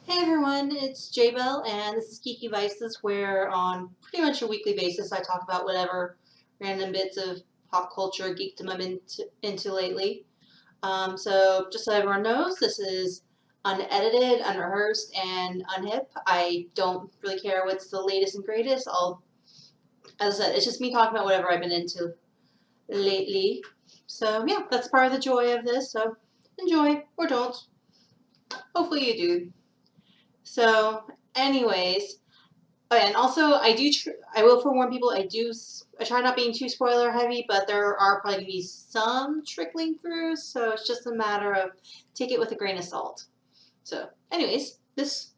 Hey everyone, it's J-Belle and this is Geeky Vices where on pretty much a weekly basis I talk about whatever random bits of pop culture geekdom I'm into lately. So just so everyone knows, this is unedited, unrehearsed, and unhip. I don't really care what's the latest and greatest. As I said, it's just me talking about whatever I've been into lately. So yeah, that's part of the joy of this. So enjoy or don't. Hopefully you do. So anyways, oh, and also, I will forewarn people. I try not being too spoiler heavy, but there are probably gonna be some trickling through. So it's just a matter of take it with a grain of salt. So, anyways, this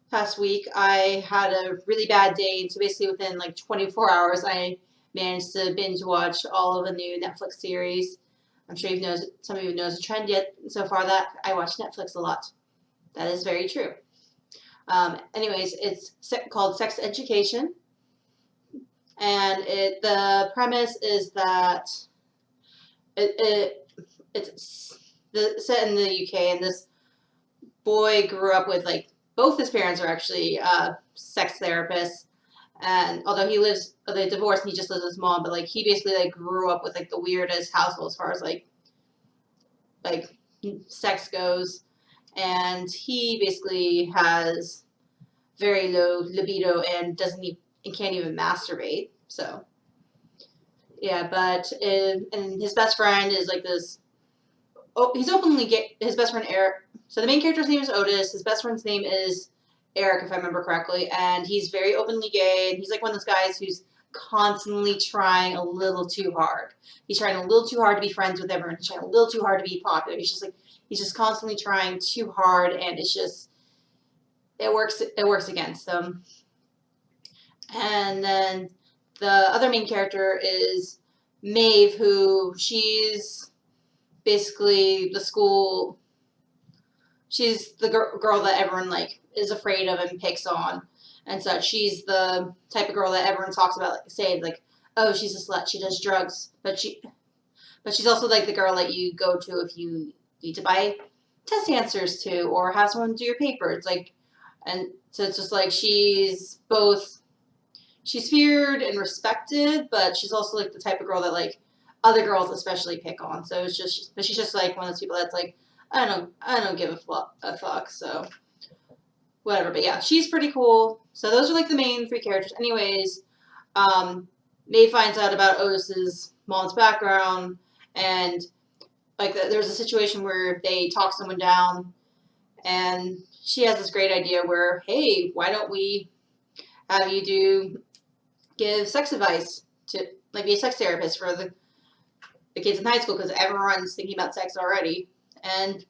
past week I had a really bad day, and so basically within like 24 hours, I managed to binge watch all of the new Netflix series. I'm sure some of you knows the trend yet so far that I watch Netflix a lot. That is very true. Anyways, it's called Sex Education, and the premise is that it, it it's set in the UK, and this boy grew up with like both his parents are actually sex therapists, and although they divorced, and he just lives with his mom, but like he basically like grew up with like the weirdest household as far as like sex goes, and he basically has very low libido and doesn't even and can't even masturbate. So yeah, and his best friend is like this. Oh, he's openly gay. His best friend Eric. So the main character's name is Otis. His best friend's name is Eric, if I remember correctly, and he's very openly gay. And he's like one of those guys who's constantly trying a little too hard. He's trying a little too hard to be friends with everyone. He's trying a little too hard to be popular. He's just constantly trying too hard, and it works against him. And then the other main character is Maeve, who she's basically the school. She's the girl that everyone like is afraid of and picks on, and such. She's the type of girl that everyone talks about, like saying like, "Oh, she's a slut. She does drugs," but she's also like the girl that you go to if you need to buy test answers to or have someone do your paper. It's like, and so it's just like she's feared and respected, but she's also like the type of girl that like other girls especially pick on. So but she's just like one of those people that's like, I don't give a fuck. So whatever. But yeah, she's pretty cool. So those are like the main three characters. Anyways, May finds out about Otis's mom's background, and like there's a situation where they talk someone down, and she has this great idea where, hey, why don't we have you give sex advice to like be a sex therapist for the kids in high school because everyone's thinking about sex already. And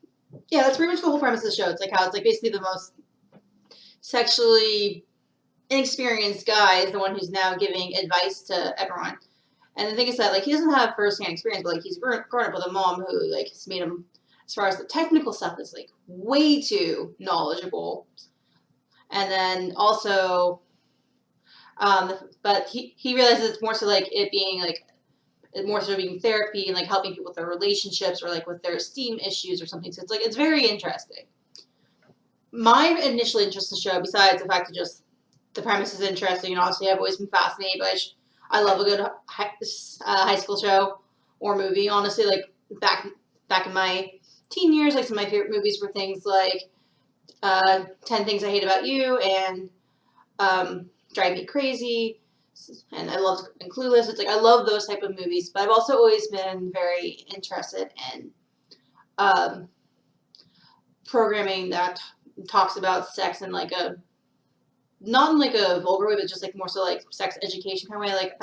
yeah, that's pretty much the whole premise of the show. It's like how it's like basically the most sexually inexperienced guy is the one who's now giving advice to everyone. And the thing is that like he doesn't have first-hand experience, but like he's grown up with a mom who like has made him, as far as the technical stuff, is like way too knowledgeable. And then also, but he realizes it's more so like it being like more so being therapy and like helping people with their relationships or like with their esteem issues or something. So it's like it's very interesting. My initial interest in the show, besides the fact that just the premise is interesting, and obviously I've always been fascinated by. I love a good high school show or movie. Honestly, like back in my teen years, like some of my favorite movies were things like 10 Things I Hate About You and Drive Me Crazy, and I loved and Clueless. It's like I love those type of movies, but I've also always been very interested in um, programming that talks about sex in like a not in like a vulgar way, but just like more so like sex education kind of way. Like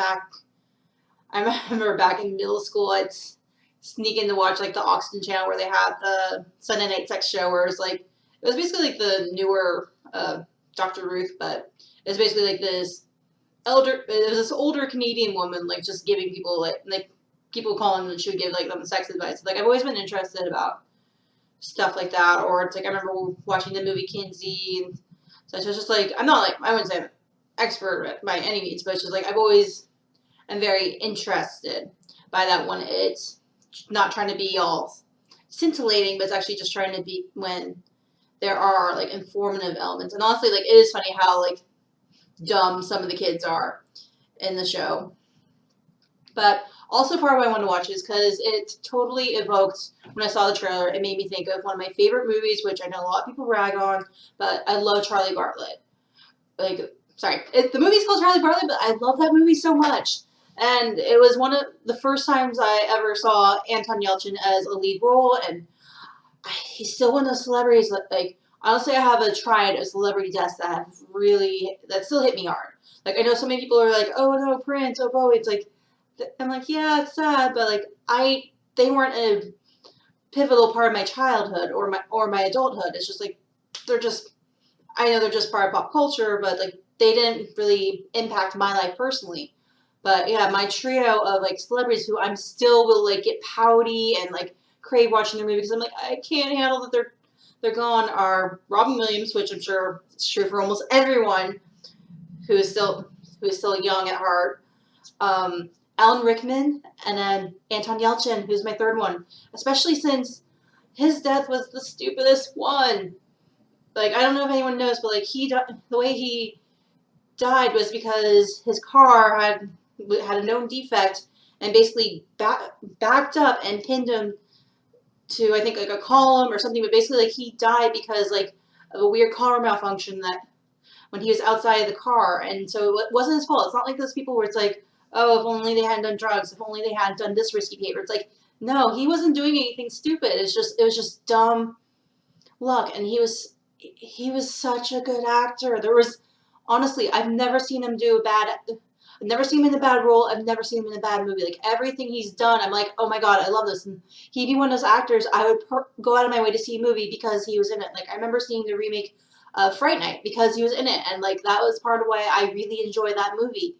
I remember back in middle school, I'd sneak in to watch like the Oxygen channel where they had the Sunday night sex show, where it's like it was basically like the newer Dr. Ruth, but it was basically like it was this older Canadian woman like just giving people like people calling and she would give like them sex advice. Like I've always been interested about stuff like that, or it's like I remember watching the movie Kinsey, and so it's just like I'm not like I wouldn't say I'm an expert by any means, but it's just like I'm very interested by that one. It's not trying to be all scintillating, but it's actually just trying to be when there are like informative elements. And honestly, like it is funny how like dumb some of the kids are in the show. But also part of why I wanted to watch is because it totally evoked, when I saw the trailer, it made me think of one of my favorite movies, which I know a lot of people rag on, but I love Charlie Bartlett. Like, sorry, the movie's called Charlie Bartlett, but I love that movie so much. And it was one of the first times I ever saw Anton Yelchin as a lead role, and he's still one of those celebrities that, like, honestly, I haven't tried a celebrity deaths that still hit me hard. Like, I know so many people are like, oh no, Prince, oh Bowie. It's like, I'm like, yeah, it's sad, but like, they weren't a pivotal part of my childhood or my adulthood. It's just like, I know they're just part of pop culture, but like, they didn't really impact my life personally. But yeah, my trio of like celebrities who I'm still will like get pouty and like crave watching their movie because I'm like, I can't handle that they're gone, are Robin Williams, which I'm sure is true for almost everyone who is still young at heart. Alan Rickman, and then Anton Yelchin, who's my third one. Especially since his death was the stupidest one. Like, I don't know if anyone knows, but like the way he died was because his car had a known defect and basically backed up and pinned him to, I think, like a column or something. But basically, like, he died because like of a weird car malfunction that when he was outside of the car, and so it wasn't his fault. It's not like those people where it's like, oh, if only they hadn't done drugs, if only they hadn't done this risky behavior. It's like, no, he wasn't doing anything stupid. It was just dumb luck, and he was such a good actor. Honestly, I've never seen him I've never seen him in a bad role. I've never seen him in a bad movie. Like, everything he's done, I'm like, oh my god, I love this. And he'd be one of those actors I would go out of my way to see a movie because he was in it. Like, I remember seeing the remake of Fright Night because he was in it, and like that was part of why I really enjoyed that movie.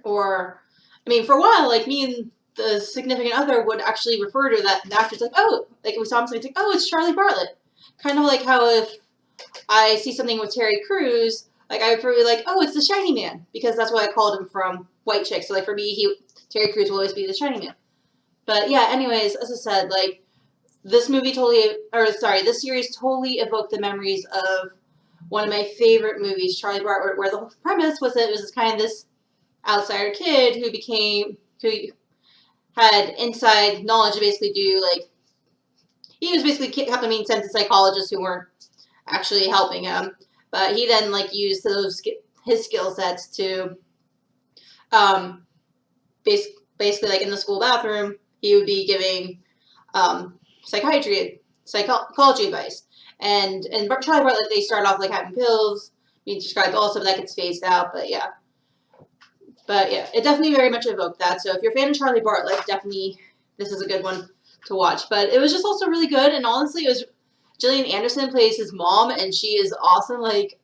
Or, I mean, for a while, like, me and the significant other would actually refer to that actor's like, oh, like, if we saw him, something, like, oh, it's Charlie Bartlett. Kind of like how if I see something with Terry Crews, like, I would probably be like, oh, it's the Shiny Man, because that's what I called him from White Chick. So, like, for me, Terry Crews will always be the Shiny Man. But, yeah, anyways, as I said, like, this series totally evoked the memories of one of my favorite movies, Charlie Bartlett, where the whole premise was that it was kind of this outsider kid who had inside knowledge to basically do, like, he was basically helping me send to psychologists who weren't actually helping him, but he then like used his skill sets to basically like in the school bathroom he would be giving psychology advice, and in Charlie Bartlett they start off like having pills being prescribed also, but that gets phased out. But yeah, it definitely very much evoked that. So if you're a fan of Charlie Bartlett, definitely this is a good one to watch. But it was just also really good, and honestly, it was Gillian Anderson plays his mom, and she is awesome. Like,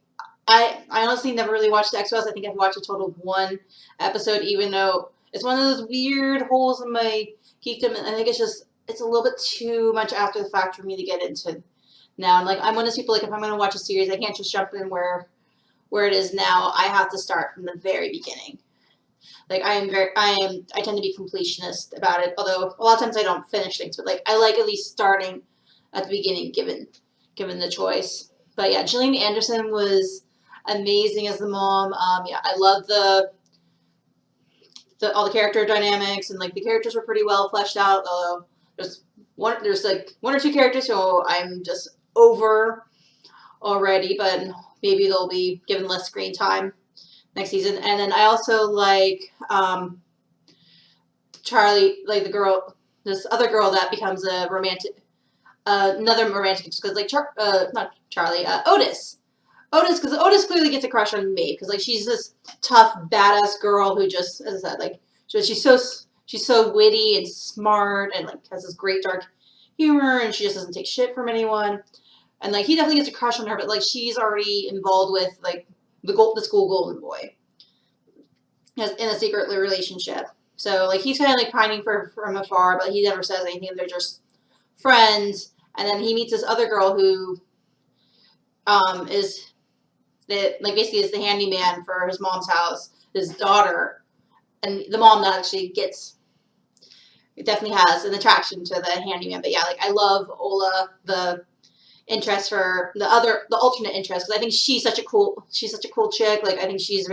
I honestly never really watched the X-Files. I think I've watched a total of one episode, even though it's one of those weird holes in my geekdom, and I think it's a little bit too much after the fact for me to get into now. And like, I'm one of those people, like, if I'm going to watch a series, I can't just jump in where it is now. I have to start from the very beginning. Like, I tend to be completionist about it, although a lot of times I don't finish things, but like, I like at least starting at the beginning, given the choice. But yeah, Gillian Anderson was amazing as the mom. Yeah, I love all the character dynamics, and like the characters were pretty well fleshed out, although there's like one or two characters who I'm just over already, but maybe they'll be given less screen time next season. And then I also like Charlie, like this other girl that becomes a another romantic, just because like not Charlie, Otis, because Otis clearly gets a crush on Maeve, because like she's this tough badass girl who just, as I said, like she's so witty and smart and like has this great dark humor, and she just doesn't take shit from anyone. And like he definitely gets a crush on her, but like she's already involved with like the school golden boy in a secret relationship. So like he's kind of like pining from afar, but he never says anything. They're just friends. And then he meets this other girl who is basically is the handyman for his mom's house, his daughter. And the mom that actually definitely has an attraction to the handyman. But yeah, like I love Ola, the interest for the alternate interest, because I think she's such a cool chick. Like I think she's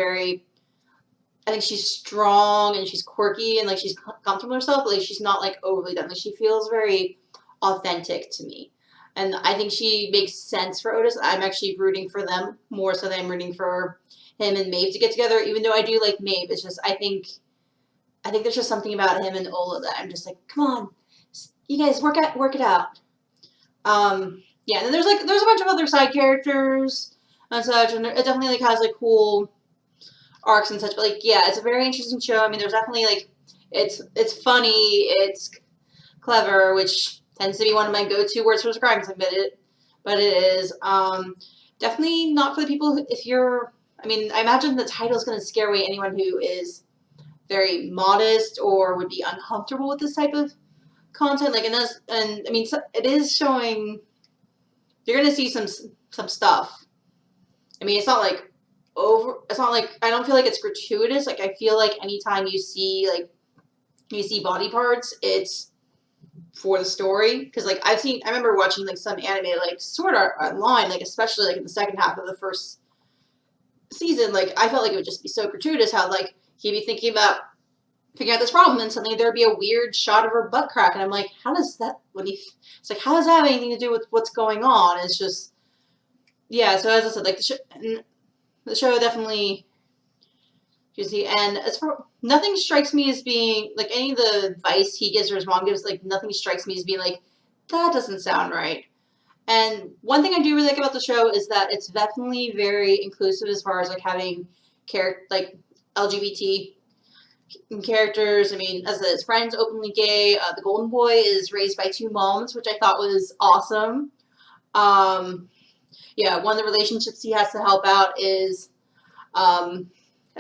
strong and she's quirky and like she's comfortable with herself, but like she's not like overly done. Like she feels very authentic to me. And I think she makes sense for Otis. I'm actually rooting for them more so than I'm rooting for him and Maeve to get together, even though I do like Maeve. It's just I think there's just something about him and Ola that I'm just like, come on, you guys work it out. Yeah, and then there's a bunch of other side characters and such, and it definitely like has like cool arcs and such. But like, yeah, it's a very interesting show. I mean, there's definitely like it's funny, it's clever, which tends to be one of my go-to words for describing something, but it is definitely not for the people who, if you're. I mean, I imagine the title is going to scare away anyone who is very modest or would be uncomfortable with this type of content. Like, and I mean, it is showing. You're going to see some stuff. I mean, it's not like I don't feel like it's gratuitous. Like, I feel like anytime you see body parts, it's for the story. Because like I remember watching like some anime like Sword Art Online, like especially like in the second half of the first season. Like I felt like it would just be so gratuitous how like he'd be thinking about figuring out this problem and suddenly there'd be a weird shot of her butt crack, and I'm like, how does that it's like, how does that have anything to do with what's going on? It's just, yeah. So as I said, like the show definitely, you see, and as for nothing strikes me as being like any of the advice he gives or his mom gives, like nothing strikes me as being like that doesn't sound right. And one thing I do really like about the show is that it's definitely very inclusive as far as like having like LGBT characters. I mean, as his friend's openly gay. The golden boy is raised by two moms, which I thought was awesome. Yeah, one of the relationships he has to help out is a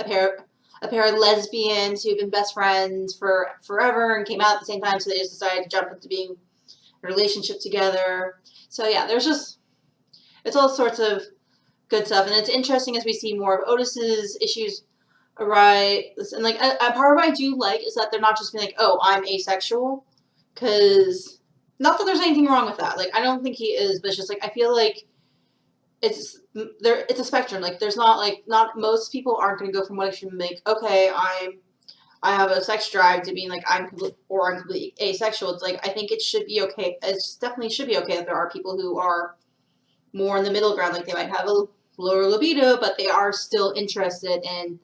pair of lesbians who've been best friends for forever and came out at the same time, so they just decided to jump into being a relationship together. So yeah, it's all sorts of good stuff, and it's interesting as we see more of Otis's issues arise. And like a part of what I do like is that they're not just being like, oh, I'm asexual, because not that there's anything wrong with that. Like I don't think he is, but it's just like I feel like it's a spectrum. Like there's not most people aren't going to go from one extreme like, okay, I have a sex drive, to being like I'm completely asexual. It's like I think it should be okay. It definitely should be okay that there are people who are more in the middle ground. Like they might have a lower libido, but they are still interested in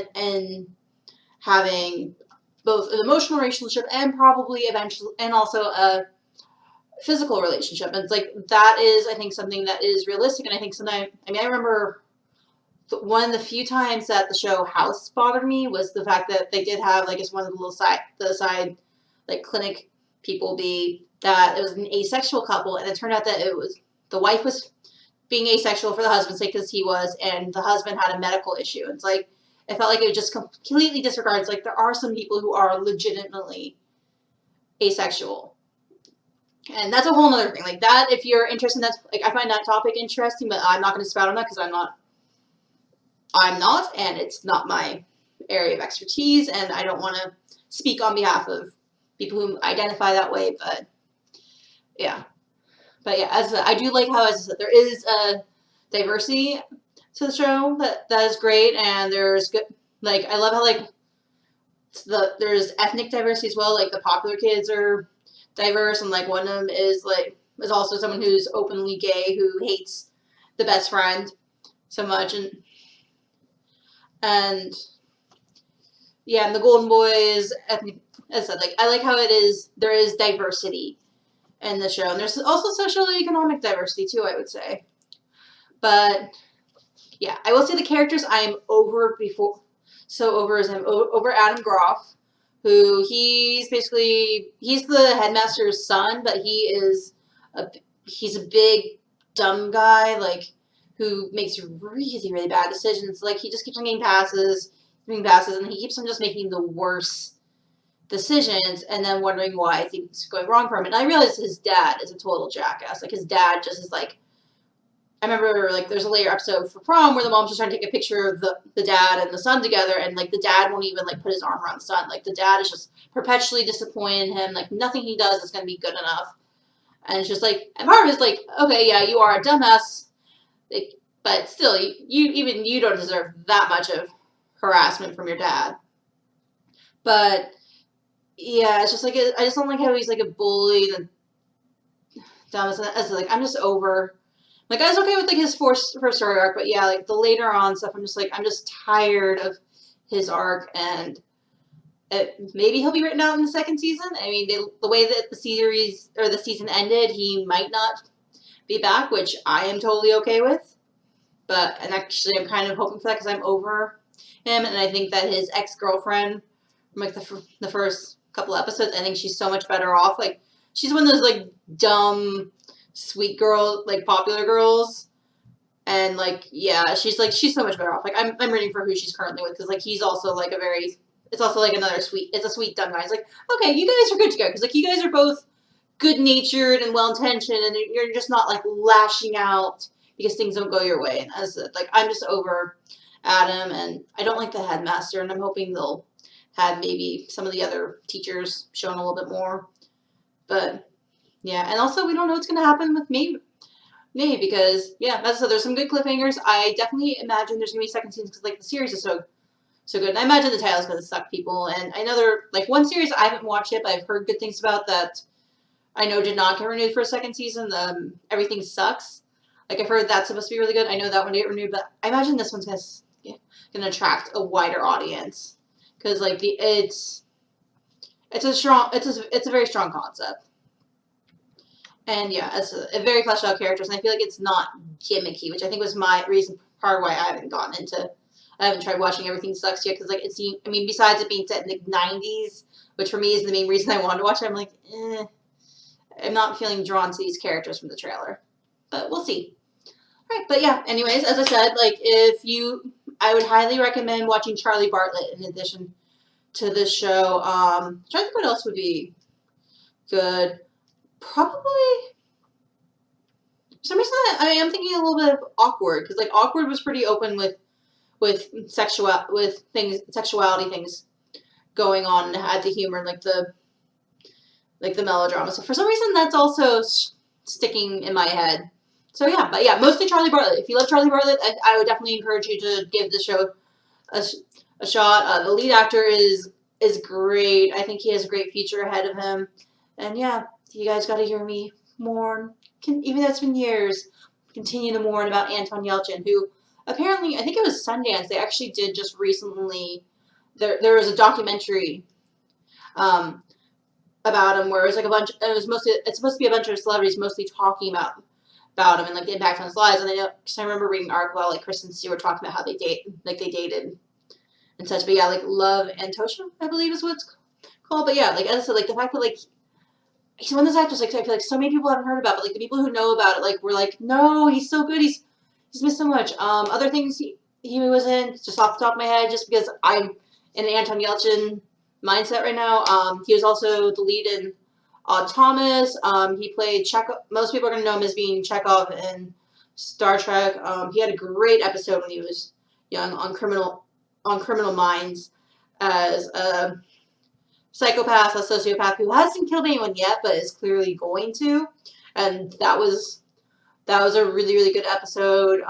and having both an emotional relationship and probably eventually and also a physical relationship. And it's like that is, I think, something that is realistic. And I think sometimes, I mean, I remember one of the few times that the show House bothered me was the fact that they did have like as one of the little side like clinic people be that it was an asexual couple, and it turned out that it was the wife was being asexual for the husband's sake because he was, and the husband had a medical issue. It's like it felt like it just completely disregards like there are some people who are legitimately asexual. And that's a whole other thing. Like that, if you're interested in that, like I find that topic interesting, but I'm not going to spout on that because I'm not, and it's not my area of expertise, and I don't want to speak on behalf of people who identify that way, but yeah. But yeah, I do like how, as I said, there is a diversity to the show that is great, and there's good, like, I love how, like, there's ethnic diversity as well, like, the popular kids are diverse, and, like, one of them is also someone who's openly gay, who hates the best friend so much, and yeah, and the golden boy is ethnic, as I said, like, I like how there is diversity in the show, and there's also social and economic diversity, too, I would say, but yeah, I will say the characters I am over Adam Groff, who he's the headmaster's son, but he's a big dumb guy, like, who makes really, really bad decisions. Like, he just keeps on getting passes, and he keeps on just making the worst decisions, and then wondering why things are going wrong for him. And I realize his dad is a total jackass. Like, his dad just is like, I remember, like, there's a later episode for prom where the mom's just trying to take a picture of the dad and the son together, and, like, the dad won't even, like, put his arm around the son. Like, the dad is just perpetually disappointed in him. Like, nothing he does is going to be good enough. And it's just like, and part of it's like, okay, yeah, you are a dumbass, like, but still, you don't deserve that much of harassment from your dad. But yeah, it's just like I just don't like how he's like a bully and dumbass. And like I'm just over. Like I was okay with like his first story arc, but yeah, like the later on stuff, I'm just tired of his arc, and maybe he'll be written out in the second season. I mean, the way that the series or the season ended, he might not be back, which I am totally okay with. And actually, I'm kind of hoping for that because I'm over him, and I think that his ex-girlfriend from like the first couple episodes, I think she's so much better off. Like she's one of those like dumb, sweet girl, like popular girls, and like yeah, she's so much better off. Like I'm rooting for who she's currently with because like he's also like it's also like another it's a sweet dumb guy. It's like okay, you guys are good together because like you guys are both good natured and well intentioned, and you're just not like lashing out because things don't go your way. And as like I'm just over Adam, and I don't like the headmaster, and I'm hoping they'll have maybe some of the other teachers showing a little bit more. But yeah, and also we don't know what's gonna happen with me because yeah, so there's some good cliffhangers. I definitely imagine there's gonna be second season because like the series is so good. And I imagine the title's gonna suck people. And I know there like one series I haven't watched yet, but I've heard good things about that. I know did not get renewed for a second season. Everything Sucks. Like I've heard that's supposed to be really good. I know that one didn't get renewed, but I imagine this one's gonna attract a wider audience because like it's a very strong concept. And yeah, it's a very fleshed out characters, and I feel like it's not gimmicky, which I think was my reason part of why I haven't tried watching Everything Sucks yet because like it seemed, I mean, besides it being set in the 90s, which for me is the main reason I wanted to watch it, I'm like, I'm not feeling drawn to these characters from the trailer, but we'll see. All right, but yeah, anyways, as I said, like I would highly recommend watching Charlie Bartlett in addition to this show. Trying to think what else would be good. Probably. For some reason, I am thinking a little bit of Awkward because like Awkward was pretty open with sexuality things going on and had the humor and like the melodrama. So for some reason, that's also sticking in my head. So yeah, but yeah, mostly Charlie Bartlett. If you love Charlie Bartlett, I would definitely encourage you to give the show a shot. The lead actor is great. I think he has a great future ahead of him. And yeah, you guys got to hear me mourn. Even though it's been years, continue to mourn about Anton Yelchin, who apparently, I think it was Sundance, they actually did just recently, there was a documentary about him where it was like it's supposed to be a bunch of celebrities mostly talking about him and like the impact on his lives. And I remember reading an article about like Kristen Stewart talking about how they dated and such. But yeah, like Love and Tosha, I believe is what it's called. But yeah, like as I said, like the fact that like he's one of those actors like I feel like so many people haven't heard about, but like the people who know about it like were like, no, he's so good, he's missed so much. Other things he was in, just off the top of my head, just because I'm in an Anton Yelchin mindset right now. He was also the lead in Odd Thomas. He played Chekhov. Most people are gonna know him as being Chekhov in Star Trek. He had a great episode when he was young on Criminal Minds as a psychopath, a sociopath who hasn't killed anyone yet, but is clearly going to. And that was a really, really good episode.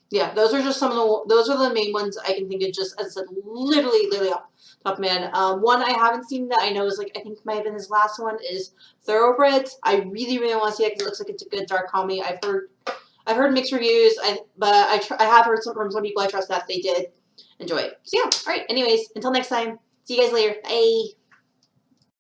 Yeah, those are the main ones I can think of, just as I said, literally off the top of my head. One I haven't seen that I know is like, I think might have been his last one, is Thoroughbreds. I really, really want to see it because it looks like it's a good dark comedy. I've heard mixed reviews, but I have heard from some people I trust that they did enjoy it. So yeah, all right. Anyways, until next time, see you guys later. Bye.